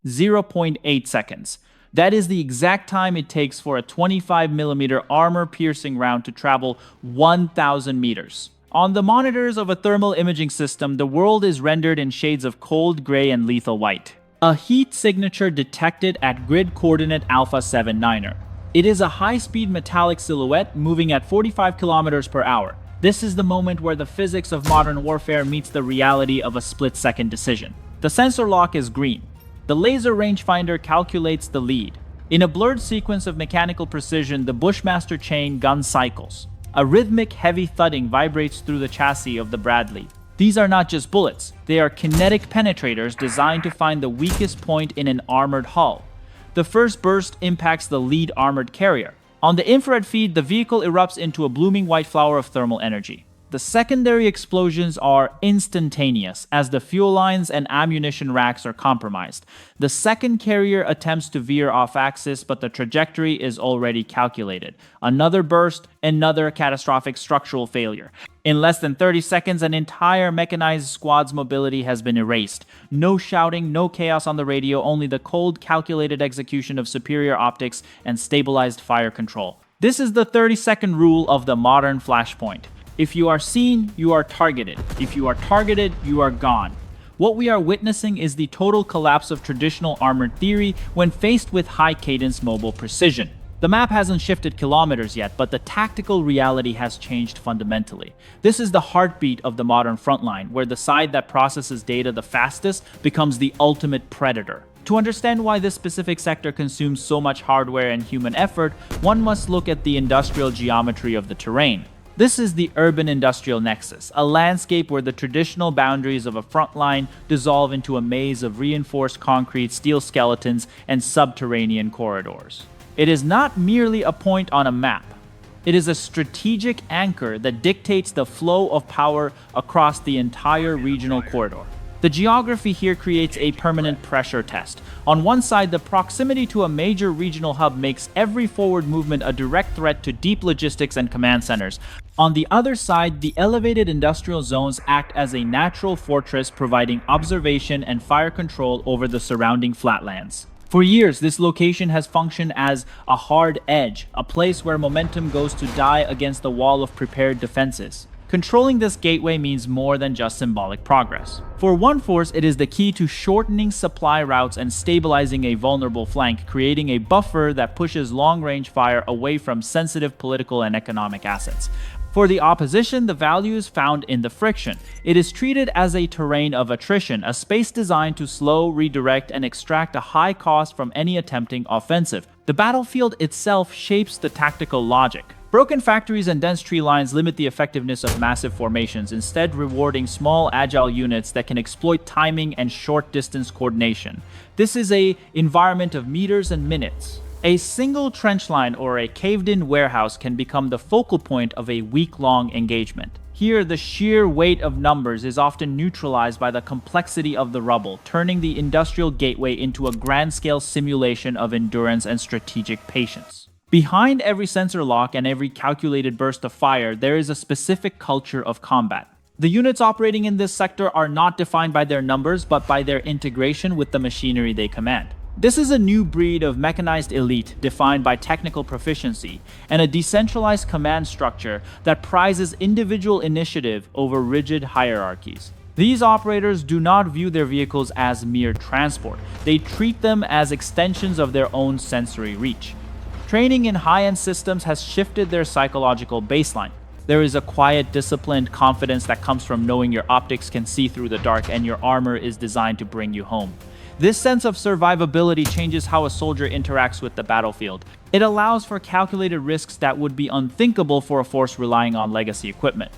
0.8 seconds. That is the exact time it takes for a 25mm armor-piercing round to travel 1,000 meters. On the monitors of a thermal imaging system, the world is rendered in shades of cold gray and lethal white. A heat signature detected at grid coordinate Alpha 79er. It is a high-speed metallic silhouette moving at 45 kilometers per hour. This is the moment where the physics of modern warfare meets the reality of a split-second decision. The sensor lock is green. The laser rangefinder calculates the lead. In a blurred sequence of mechanical precision, the Bushmaster chain gun cycles. A rhythmic, heavy thudding vibrates through the chassis of the Bradley. These are not just bullets. They are kinetic penetrators designed to find the weakest point in an armored hull. The first burst impacts the lead armored carrier. On the infrared feed, the vehicle erupts into a blooming white flower of thermal energy. The secondary explosions are instantaneous as the fuel lines and ammunition racks are compromised. The second carrier attempts to veer off axis, but the trajectory is already calculated. Another burst, another catastrophic structural failure. In less than 30 seconds, an entire mechanized squad's mobility has been erased. No shouting, no chaos on the radio, only the cold, calculated execution of superior optics and stabilized fire control. This is the 30-second rule of the modern flashpoint. If you are seen, you are targeted. If you are targeted, you are gone. What we are witnessing is the total collapse of traditional armored theory when faced with high-cadence mobile precision. The map hasn't shifted kilometers yet, but the tactical reality has changed fundamentally. This is the heartbeat of the modern frontline, where the side that processes data the fastest becomes the ultimate predator. To understand why this specific sector consumes so much hardware and human effort, one must look at the industrial geometry of the terrain. This is the urban-industrial nexus, a landscape where the traditional boundaries of a front line dissolve into a maze of reinforced concrete, steel skeletons, and subterranean corridors. It is not merely a point on a map. It is a strategic anchor that dictates the flow of power across the entire regional corridor. The geography here creates a permanent pressure test. On one side, the proximity to a major regional hub makes every forward movement a direct threat to deep logistics and command centers. On the other side, the elevated industrial zones act as a natural fortress, providing observation and fire control over the surrounding flatlands. For years, this location has functioned as a hard edge, a place where momentum goes to die against the wall of prepared defenses. Controlling this gateway means more than just symbolic progress. For one force, it is the key to shortening supply routes and stabilizing a vulnerable flank, creating a buffer that pushes long-range fire away from sensitive political and economic assets. For the opposition, the value is found in the friction. It is treated as a terrain of attrition, a space designed to slow, redirect, and extract a high cost from any attempting offensive. The battlefield itself shapes the tactical logic. Broken factories and dense tree lines limit the effectiveness of massive formations, instead rewarding small, agile units that can exploit timing and short-distance coordination. This is an environment of meters and minutes. A single trench line or a caved-in warehouse can become the focal point of a week-long engagement. Here, the sheer weight of numbers is often neutralized by the complexity of the rubble, turning the industrial gateway into a grand-scale simulation of endurance and strategic patience. Behind every sensor lock and every calculated burst of fire, there is a specific culture of combat. The units operating in this sector are not defined by their numbers, but by their integration with the machinery they command. This is a new breed of mechanized elite defined by technical proficiency and a decentralized command structure that prizes individual initiative over rigid hierarchies. These operators do not view their vehicles as mere transport. They treat them as extensions of their own sensory reach. Training in high-end systems has shifted their psychological baseline. There is a quiet, disciplined confidence that comes from knowing your optics can see through the dark and your armor is designed to bring you home. This sense of survivability changes how a soldier interacts with the battlefield. It allows for calculated risks that would be unthinkable for a force relying on legacy equipment.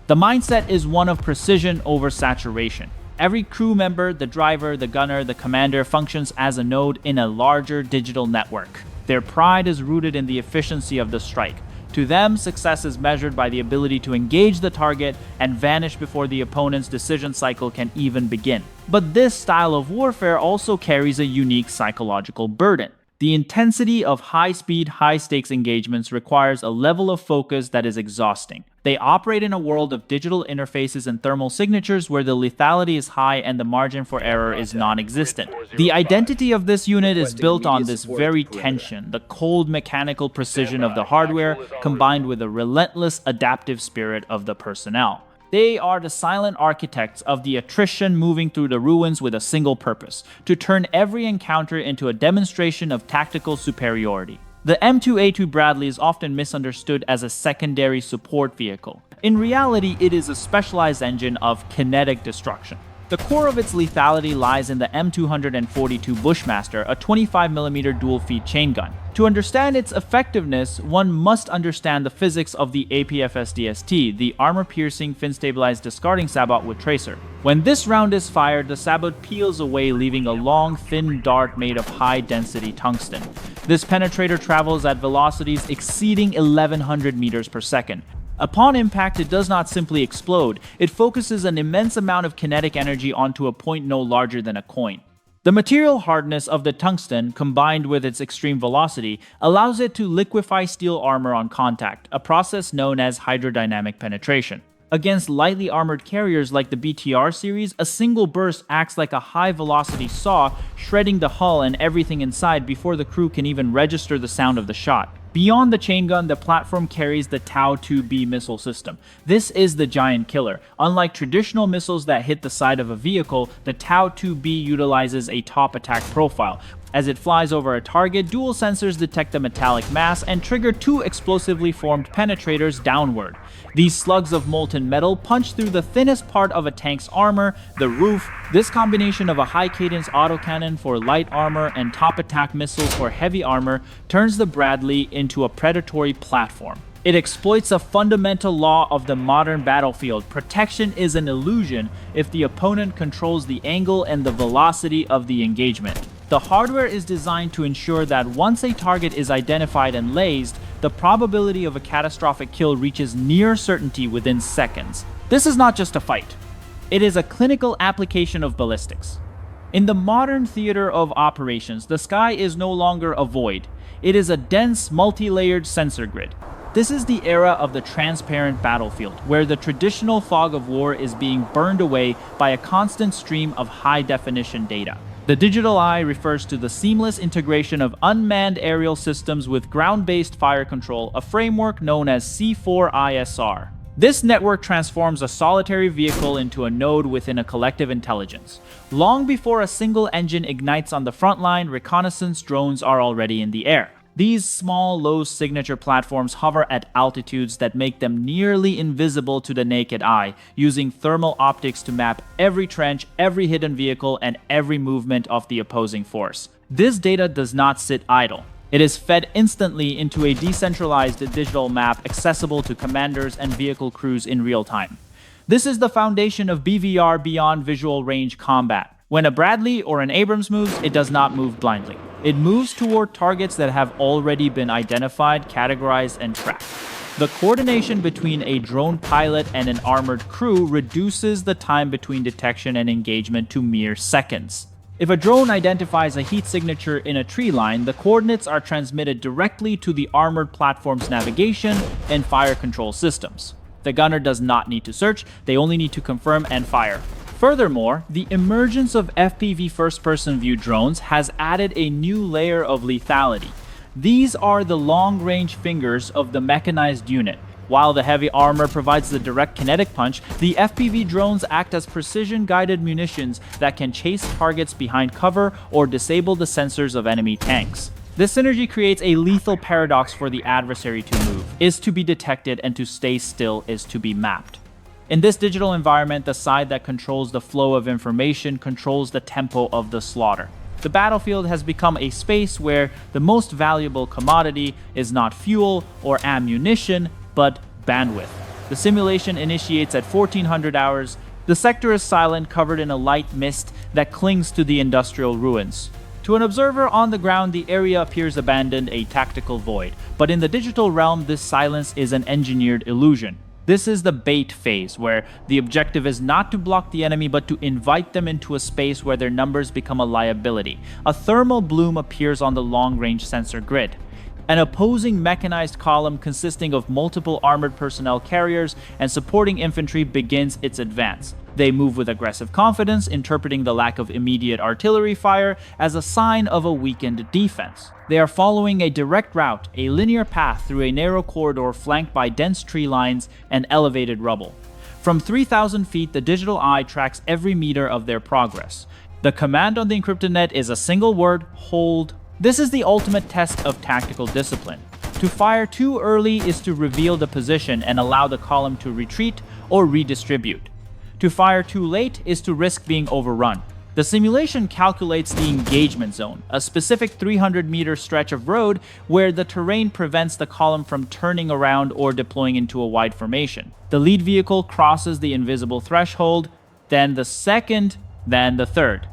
The mindset is one of precision over saturation. Every crew member, the driver, the gunner, the commander functions as a node in a larger digital network. Their pride is rooted in the efficiency of the strike. To them, success is measured by the ability to engage the target and vanish before the opponent's decision cycle can even begin. But this style of warfare also carries a unique psychological burden. The intensity of high-speed, high-stakes engagements requires a level of focus that is exhausting. They operate in a world of digital interfaces and thermal signatures where the lethality is high and the margin for error is non-existent. The identity of this unit is built on this very tension, the cold mechanical precision of the hardware combined with the relentless adaptive spirit of the personnel. They are the silent architects of the attrition moving through the ruins with a single purpose: to turn every encounter into a demonstration of tactical superiority. The M2A2 Bradley is often misunderstood as a secondary support vehicle. In reality, it is a specialized engine of kinetic destruction. The core of its lethality lies in the M242 Bushmaster, a 25mm dual-feed chain gun. To understand its effectiveness, one must understand the physics of the APFS-DST, the armor-piercing, fin-stabilized discarding sabot with tracer. When this round is fired, the sabot peels away, leaving a long, thin dart made of high-density tungsten. This penetrator travels at velocities exceeding 1100 meters per second. Upon impact, it does not simply explode, it focuses an immense amount of kinetic energy onto a point no larger than a coin. The material hardness of the tungsten, combined with its extreme velocity, allows it to liquefy steel armor on contact, a process known as hydrodynamic penetration. Against lightly armored carriers like the BTR series, a single burst acts like a high-velocity saw, shredding the hull and everything inside before the crew can even register the sound of the shot. Beyond the chain gun, the platform carries the Tau-2B missile system. This is the giant killer. Unlike traditional missiles that hit the side of a vehicle, the Tau-2B utilizes a top attack profile. As it flies over a target, dual sensors detect the metallic mass and trigger two explosively formed penetrators downward. These slugs of molten metal punch through the thinnest part of a tank's armor, the roof. This combination of a high-cadence autocannon for light armor and top-attack missiles for heavy armor turns the Bradley into a predatory platform. It exploits a fundamental law of the modern battlefield: protection is an illusion if the opponent controls the angle and the velocity of the engagement. The hardware is designed to ensure that once a target is identified and lased, the probability of a catastrophic kill reaches near certainty within seconds. This is not just a fight. It is a clinical application of ballistics. In the modern theater of operations, the sky is no longer a void. It is a dense, multi-layered sensor grid. This is the era of the transparent battlefield, where the traditional fog of war is being burned away by a constant stream of high-definition data. The digital eye refers to the seamless integration of unmanned aerial systems with ground-based fire control, a framework known as C4ISR. This network transforms a solitary vehicle into a node within a collective intelligence. Long before a single engine ignites on the front line, reconnaissance drones are already in the air. These small, low-signature platforms hover at altitudes that make them nearly invisible to the naked eye, using thermal optics to map every trench, every hidden vehicle, and every movement of the opposing force. This data does not sit idle. It is fed instantly into a decentralized digital map accessible to commanders and vehicle crews in real time. This is the foundation of BVR, beyond visual range combat. When a Bradley or an Abrams moves, it does not move blindly. It moves toward targets that have already been identified, categorized, and tracked. The coordination between a drone pilot and an armored crew reduces the time between detection and engagement to mere seconds. If a drone identifies a heat signature in a tree line, the coordinates are transmitted directly to the armored platform's navigation and fire control systems. The gunner does not need to search, they only need to confirm and fire. Furthermore, the emergence of FPV first-person view drones has added a new layer of lethality. These are the long-range fingers of the mechanized unit. While the heavy armor provides the direct kinetic punch, the FPV drones act as precision-guided munitions that can chase targets behind cover or disable the sensors of enemy tanks. This synergy creates a lethal paradox: for the adversary to move is to be detected, and to stay still is to be mapped. In this digital environment, the side that controls the flow of information controls the tempo of the slaughter. The battlefield has become a space where the most valuable commodity is not fuel or ammunition, but bandwidth. The simulation initiates at 1400 hours. The sector is silent, covered in a light mist that clings to the industrial ruins. To an observer on the ground, the area appears abandoned, a tactical void. But in the digital realm, this silence is an engineered illusion. This is the bait phase, where the objective is not to block the enemy, but to invite them into a space where their numbers become a liability. A thermal bloom appears on the long-range sensor grid. An opposing mechanized column consisting of multiple armored personnel carriers and supporting infantry begins its advance. They move with aggressive confidence, interpreting the lack of immediate artillery fire as a sign of a weakened defense. They are following a direct route, a linear path through a narrow corridor flanked by dense tree lines and elevated rubble. From 3,000 feet, the digital eye tracks every meter of their progress. The command on the encrypted net is a single word: hold. This is the ultimate test of tactical discipline. To fire too early is to reveal the position and allow the column to retreat or redistribute. To fire too late is to risk being overrun. The simulation calculates the engagement zone, a specific 300-meter stretch of road where the terrain prevents the column from turning around or deploying into a wide formation. The lead vehicle crosses the invisible threshold, then the second, then the third.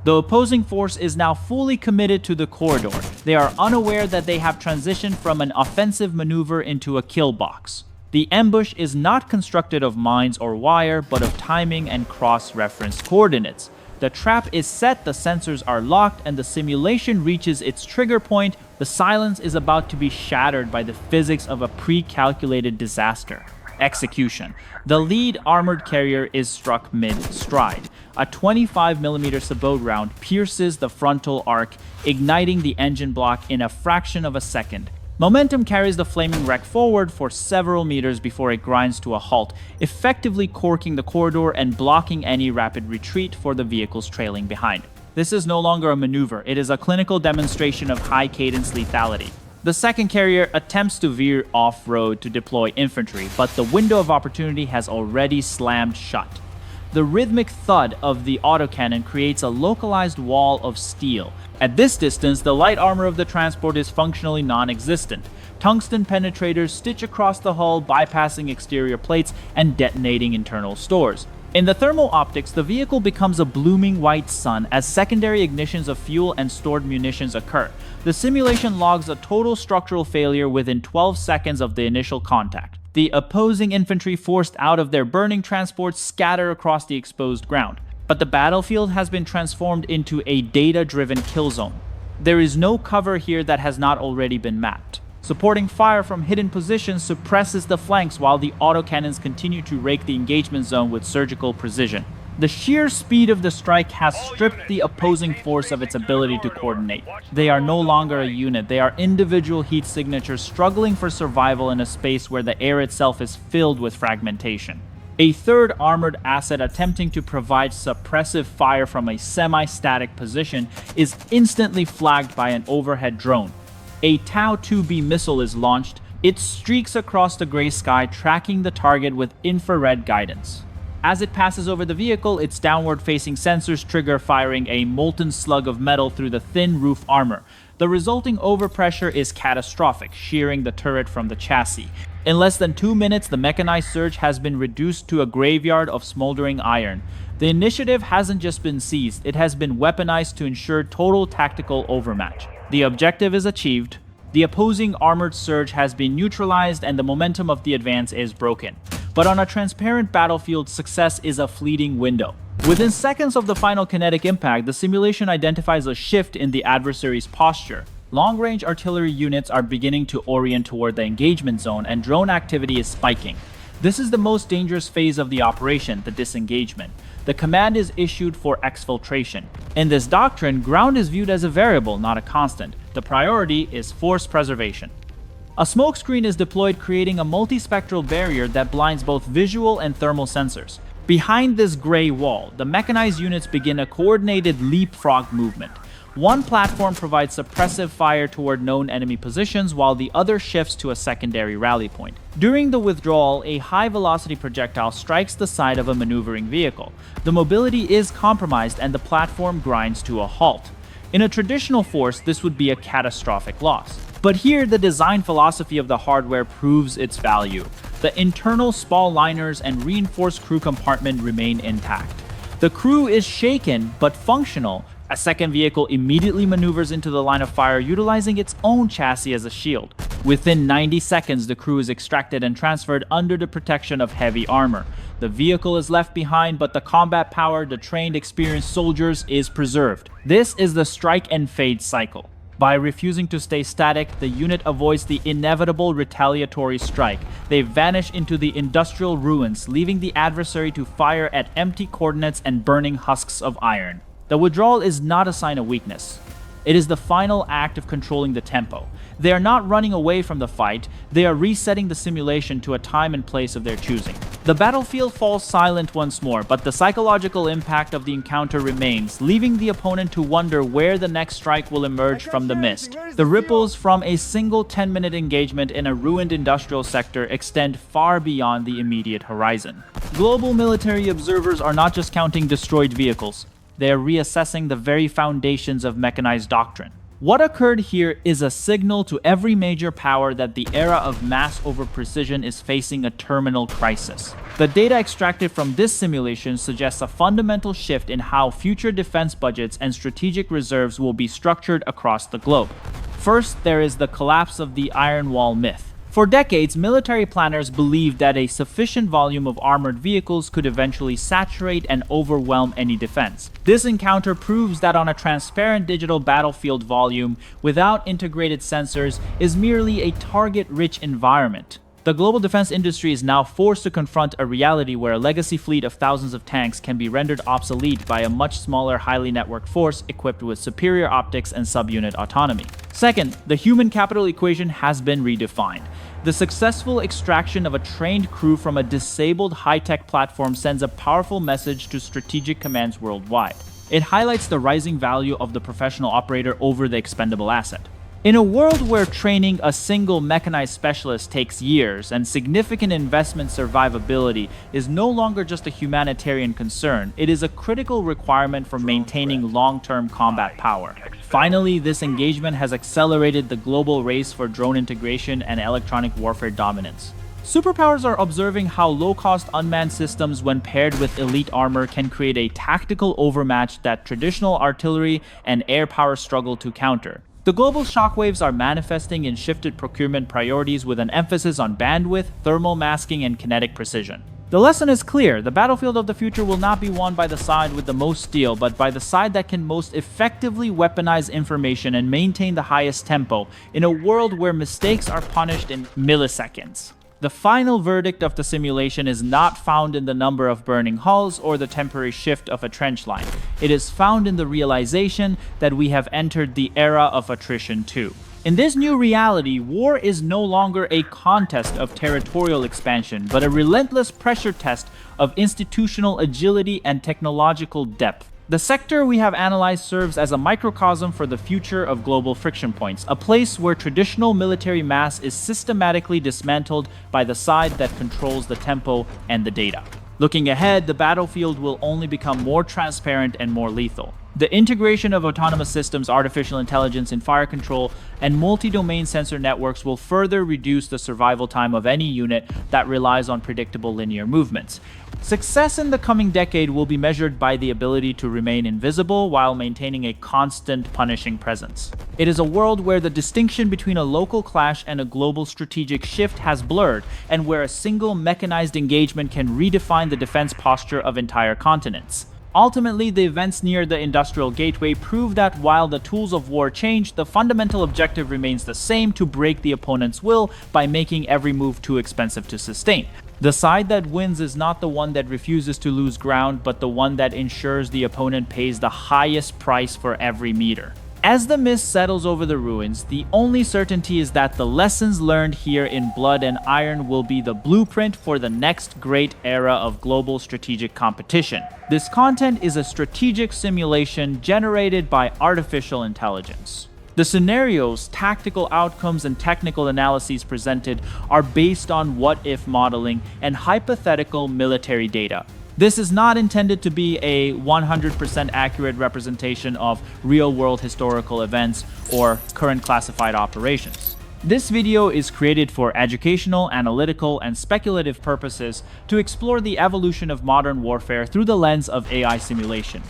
The opposing force is now fully committed to the corridor. They are unaware that they have transitioned from an offensive maneuver into a kill box. The ambush is not constructed of mines or wire, but of timing and cross-referenced coordinates. The trap is set, the sensors are locked, and the simulation reaches its trigger point. The silence is about to be shattered by the physics of a pre-calculated disaster. Execution. The lead armored carrier is struck mid-stride. A 25mm sabot round pierces the frontal arc, igniting the engine block in a fraction of a second. Momentum carries the flaming wreck forward for several meters before it grinds to a halt, effectively corking the corridor and blocking any rapid retreat for the vehicles trailing behind. This is no longer a maneuver, it is a clinical demonstration of high-cadence lethality. The second carrier attempts to veer off-road to deploy infantry, but the window of opportunity has already slammed shut. The rhythmic thud of the autocannon creates a localized wall of steel. At this distance, the light armor of the transport is functionally non-existent. Tungsten penetrators stitch across the hull, bypassing exterior plates and detonating internal stores. In the thermal optics, the vehicle becomes a blooming white sun as secondary ignitions of fuel and stored munitions occur. The simulation logs a total structural failure within 12 seconds of the initial contact. The opposing infantry forced out of their burning transports scatter across the exposed ground. But the battlefield has been transformed into a data-driven kill zone. There is no cover here that has not already been mapped. Supporting fire from hidden positions suppresses the flanks while the autocannons continue to rake the engagement zone with surgical precision. The sheer speed of the strike has stripped the opposing force of its ability to coordinate. They are no longer a unit, they are individual heat signatures struggling for survival in a space where the air itself is filled with fragmentation. A third armored asset attempting to provide suppressive fire from a semi-static position is instantly flagged by an overhead drone. A Tau-2B missile is launched. It streaks across the gray sky, tracking the target with infrared guidance. As it passes over the vehicle, its downward-facing sensors trigger, firing a molten slug of metal through the thin roof armor. The resulting overpressure is catastrophic, shearing the turret from the chassis. In less than 2 minutes, the mechanized surge has been reduced to a graveyard of smoldering iron. The initiative hasn't just been seized, it has been weaponized to ensure total tactical overmatch. The objective is achieved. The opposing armored surge has been neutralized and the momentum of the advance is broken. But on a transparent battlefield, success is a fleeting window. Within seconds of the final kinetic impact, the simulation identifies a shift in the adversary's posture. Long-range artillery units are beginning to orient toward the engagement zone and drone activity is spiking. This is the most dangerous phase of the operation, the disengagement. The command is issued for exfiltration. In this doctrine, ground is viewed as a variable, not a constant. The priority is force preservation. A smokescreen is deployed, creating a multispectral barrier that blinds both visual and thermal sensors. Behind this gray wall, the mechanized units begin a coordinated leapfrog movement. One platform provides suppressive fire toward known enemy positions while the other shifts to a secondary rally point. During the withdrawal, a high-velocity projectile strikes the side of a maneuvering vehicle. The mobility is compromised and the platform grinds to a halt. In a traditional force, this would be a catastrophic loss. But here, the design philosophy of the hardware proves its value. The internal spall liners and reinforced crew compartment remain intact. The crew is shaken but functional. A second vehicle immediately maneuvers into the line of fire, utilizing its own chassis as a shield. Within 90 seconds, the crew is extracted and transferred under the protection of heavy armor. The vehicle is left behind, but the combat power, the trained, experienced soldiers is preserved. This is the strike and fade cycle. By refusing to stay static, the unit avoids the inevitable retaliatory strike. They vanish into the industrial ruins, leaving the adversary to fire at empty coordinates and burning husks of iron. The withdrawal is not a sign of weakness. It is the final act of controlling the tempo. They are not running away from the fight, they are resetting the simulation to a time and place of their choosing. The battlefield falls silent once more, but the psychological impact of the encounter remains, leaving the opponent to wonder where the next strike will emerge from the mist. The ripples from a single 10-minute engagement in a ruined industrial sector extend far beyond the immediate horizon. Global military observers are not just counting destroyed vehicles. They are reassessing the very foundations of mechanized doctrine. What occurred here is a signal to every major power that the era of mass over precision is facing a terminal crisis. The data extracted from this simulation suggests a fundamental shift in how future defense budgets and strategic reserves will be structured across the globe. First, there is the collapse of the Iron Wall myth. For decades, military planners believed that a sufficient volume of armored vehicles could eventually saturate and overwhelm any defense. This encounter proves that on a transparent digital battlefield, volume without integrated sensors is merely a target-rich environment. The global defense industry is now forced to confront a reality where a legacy fleet of thousands of tanks can be rendered obsolete by a much smaller, highly networked force equipped with superior optics and subunit autonomy. Second, the human capital equation has been redefined. The successful extraction of a trained crew from a disabled high-tech platform sends a powerful message to strategic commands worldwide. It highlights the rising value of the professional operator over the expendable asset. In a world where training a single mechanized specialist takes years and significant investment, survivability is no longer just a humanitarian concern, it is a critical requirement for maintaining long-term combat power. Finally, this engagement has accelerated the global race for drone integration and electronic warfare dominance. Superpowers are observing how low-cost unmanned systems, when paired with elite armor, can create a tactical overmatch that traditional artillery and air power struggle to counter. The global shockwaves are manifesting in shifted procurement priorities with an emphasis on bandwidth, thermal masking, and kinetic precision. The lesson is clear: the battlefield of the future will not be won by the side with the most steel, but by the side that can most effectively weaponize information and maintain the highest tempo in a world where mistakes are punished in milliseconds. The final verdict of the simulation is not found in the number of burning hulls or the temporary shift of a trench line. It is found in the realization that we have entered the era of attrition too. In this new reality, war is no longer a contest of territorial expansion, but a relentless pressure test of institutional agility and technological depth. The sector we have analyzed serves as a microcosm for the future of global friction points, a place where traditional military mass is systematically dismantled by the side that controls the tempo and the data. Looking ahead, the battlefield will only become more transparent and more lethal. The integration of autonomous systems, artificial intelligence in fire control, and multi-domain sensor networks will further reduce the survival time of any unit that relies on predictable linear movements. Success in the coming decade will be measured by the ability to remain invisible while maintaining a constant punishing presence. It is a world where the distinction between a local clash and a global strategic shift has blurred, and where a single mechanized engagement can redefine the defense posture of entire continents. Ultimately, the events near the industrial gateway prove that while the tools of war change, the fundamental objective remains the same: to break the opponent's will by making every move too expensive to sustain. The side that wins is not the one that refuses to lose ground, but the one that ensures the opponent pays the highest price for every meter. As the mist settles over the ruins, the only certainty is that the lessons learned here in Blood and Iron will be the blueprint for the next great era of global strategic competition. This content is a strategic simulation generated by artificial intelligence. The scenarios, tactical outcomes, and technical analyses presented are based on what-if modeling and hypothetical military data. This is not intended to be a 100% accurate representation of real-world historical events or current classified operations. This video is created for educational, analytical, and speculative purposes to explore the evolution of modern warfare through the lens of AI simulation.